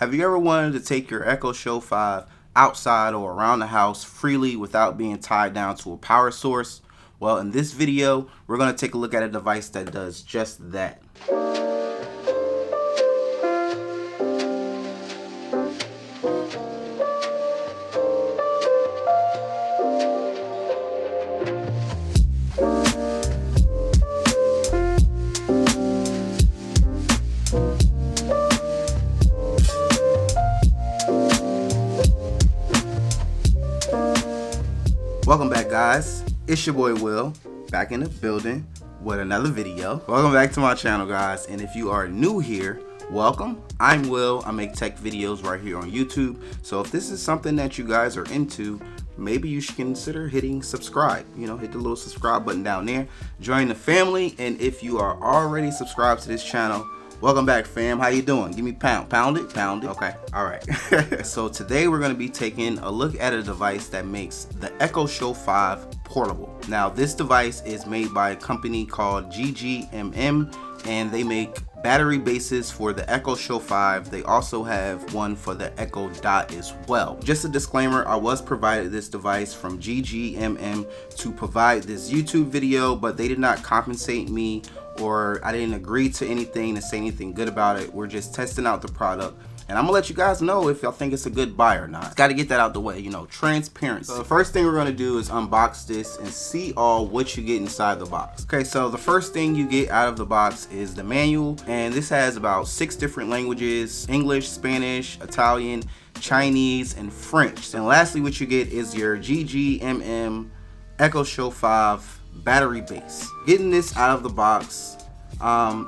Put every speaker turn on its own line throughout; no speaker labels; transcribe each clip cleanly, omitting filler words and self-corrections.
Have you ever wanted to take your Echo Show 5 outside or around the house freely without being tied down to a power source? Well, in this video, we're going to take a look at a device that does just that. Welcome back, guys. It's your boy Will, back in the building with another video. Welcome back to my channel, guys, and if you are new here, welcome. I'm Will. I make tech videos right here on YouTube, so if this is something that you guys are into, maybe you should consider hitting subscribe. Hit the little subscribe button down there, join the family, and if you are already subscribed to this channel, welcome back, fam. How you doing? Give me pound it. Okay, all right. So today we're going to be taking a look at a device that makes the Echo Show 5 portable. Now, this device is made by a company called GGMM, and they make battery bases for the Echo Show 5. They also have one for the Echo Dot as well. Just a disclaimer, I was provided this device from GGMM to provide this YouTube video, but they did not compensate me, or I didn't agree to anything to say anything good about it. We're just testing out the product, and I'm gonna let you guys know if y'all think it's a good buy or not. Got to get that out the way, transparency. So the first thing we're gonna do is unbox this and see what you get inside the box. Okay, so the first thing you get out of the box is the manual, and this has about 6 different languages: English, Spanish, Italian, Chinese, and French. And lastly, what you get is your GGMM Echo Show 5 battery base. Getting this out of the box,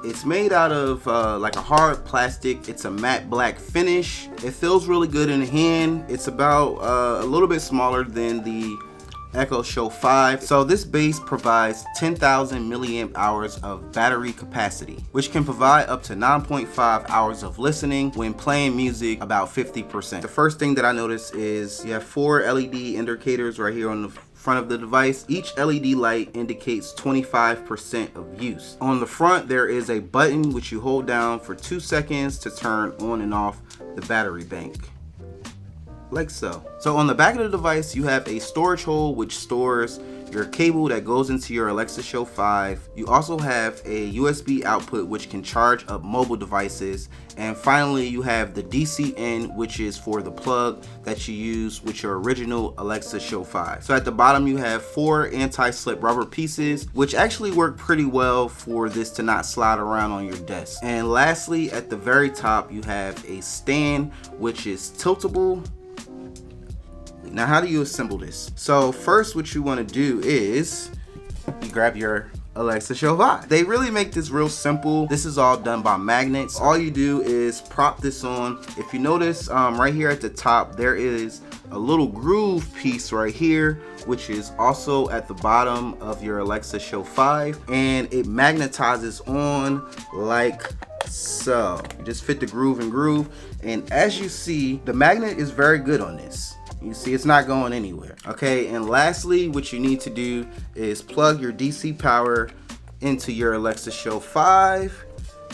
it's made out of like a hard plastic. It's a matte black finish. It feels really good in the hand. It's about a little bit smaller than the Echo Show 5. So this base provides 10,000 milliamp hours of battery capacity, which can provide up to 9.5 hours of listening when playing music, about 50%. The first thing that I noticed is you have 4 LED indicators right here on the front of the device. Each LED light indicates 25% of use. On the front, there is a button which you hold down for 2 seconds to turn on and off the battery bank, like so. So on the back of the device, you have a storage hole which stores your cable that goes into your Alexa Show 5. You also have a USB output which can charge up mobile devices. And finally, you have the DC in, which is for the plug that you use with your original Alexa Show 5. So at the bottom, you have 4 anti-slip rubber pieces, which actually work pretty well for this to not slide around on your desk. And lastly, at the very top, you have a stand which is tiltable. Now, how do you assemble this? So first, what you want to do is you grab your Alexa Show 5. They really make this real simple. This is all done by magnets. All you do is prop this on. If you notice, right here at the top, there is a little groove piece right here, which is also at the bottom of your Alexa Show 5, and it magnetizes on like so. You just fit the groove and groove, and as you see, the magnet is very good on this. You see, it's not going anywhere. Okay, and lastly, what you need to do is plug your DC power into your Alexa Show 5,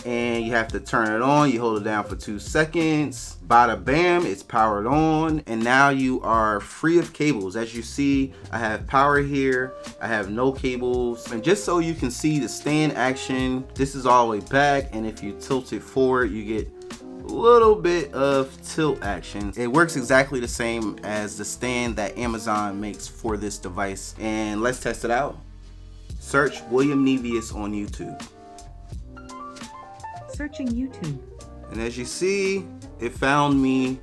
and you have to turn it on. You hold it down for 2 seconds. Bada bam, it's powered on, and now you are free of cables. As you see, I have power here, I have no cables, and just so you can see the stand action, this is all the way back, and if you tilt it forward, you get little bit of tilt action. It works exactly the same as the stand that Amazon makes for this device. And let's test it out. Search William Nevius on YouTube.
Searching YouTube.
And as you see, it found me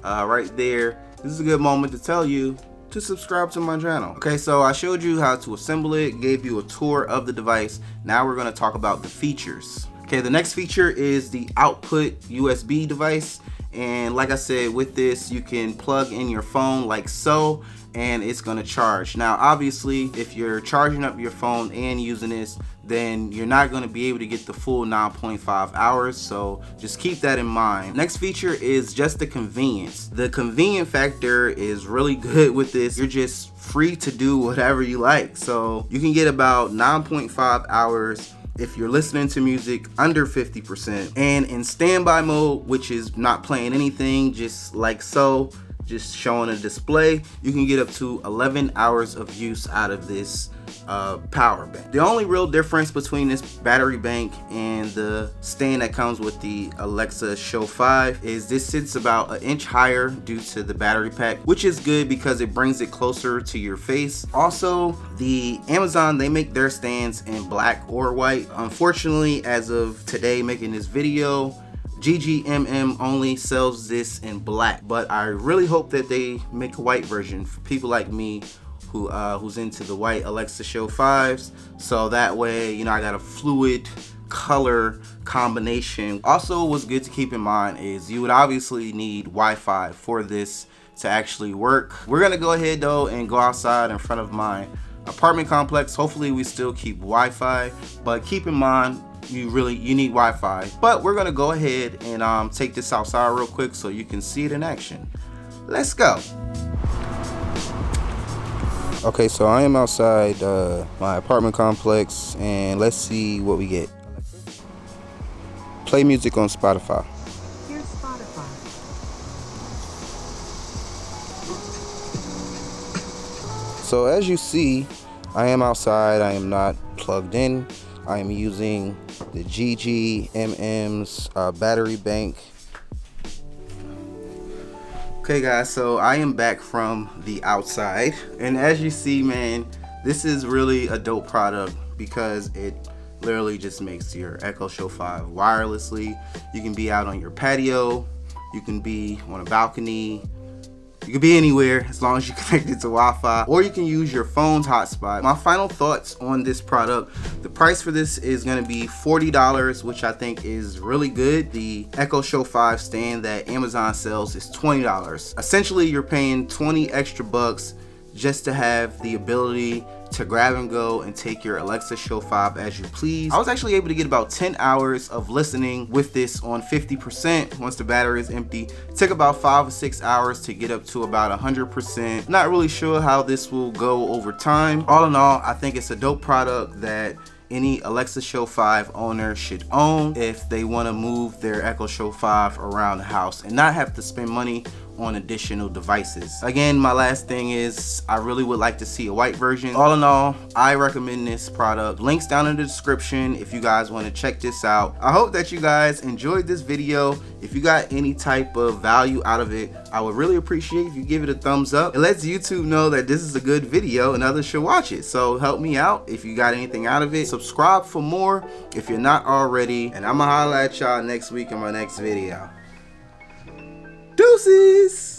right there. This is a good moment to tell you to subscribe to my channel. Okay, so I showed you how to assemble it, gave you a tour of the device. Now we're going to talk about the features. Okay, the next feature is the output USB device, and like I said, with this you can plug in your phone like so, and it's gonna charge. Now obviously, if you're charging up your phone and using this, then you're not gonna be able to get the full 9.5 hours, so just keep that in mind. Next feature is just the convenience. The convenient factor is really good with this. You're just free to do whatever you like, so you can get about 9.5 hours if you're listening to music under 50%. And in standby mode, which is not playing anything, just like so, just showing a display, you can get up to 11 hours of use out of this power bank. The only real difference between this battery bank and the stand that comes with the Alexa Show 5 is this sits about an inch higher due to the battery pack, which is good because it brings it closer to your face. Also, the Amazon, they make their stands in black or white. Unfortunately, as of today making this video, GGMM only sells this in black, but I really hope that they make a white version for people like me who's into the white Alexa Show 5s, so that way, you know, I got a fluid color combination. Also, what's good to keep in mind is you would obviously need Wi-Fi for this to actually work. We're gonna go ahead though and go outside in front of my apartment complex. Hopefully we still keep Wi-Fi, but keep in mind you need Wi-Fi. But we're gonna go ahead and take this outside real quick so you can see it in action. Let's go. Okay, so I am outside my apartment complex, and let's see what we get. Play music on Spotify.
Here's Spotify.
So as you see, I am outside. I am not plugged in. I am using the GGMM's battery bank. Okay guys, so I am back from the outside, and as you see, man, this is really a dope product because it literally just makes your Echo Show 5 wirelessly. You can be out on your patio, you can be on a balcony, you can be anywhere as long as you connect it to Wi-Fi, or you can use your phone's hotspot. My final thoughts on this product: the price for this is going to be $40, which I think is really good. The Echo Show 5 stand that Amazon sells is $20. Essentially, you're paying 20 extra bucks just to have the ability to grab and go and take your Alexa Show 5 as you please. I was actually able to get about 10 hours of listening with this on 50% once the battery is empty. It took about 5 or 6 hours to get up to about 100%. Not really sure how this will go over time. All in all, I think it's a dope product that any Alexa Show 5 owner should own if they want to move their Echo Show 5 around the house and not have to spend money on additional devices. Again, my last thing is I really would like to see a white version. All in all, I recommend this product. Links down in the description if you guys want to check this out. I hope that you guys enjoyed this video. If you got any type of value out of it, I would really appreciate if you give it a thumbs up. It lets YouTube know that this is a good video and others should watch it. So help me out if you got anything out of it. Subscribe for more if you're not already, and I'ma holla at y'all next week in my next video. Deuces!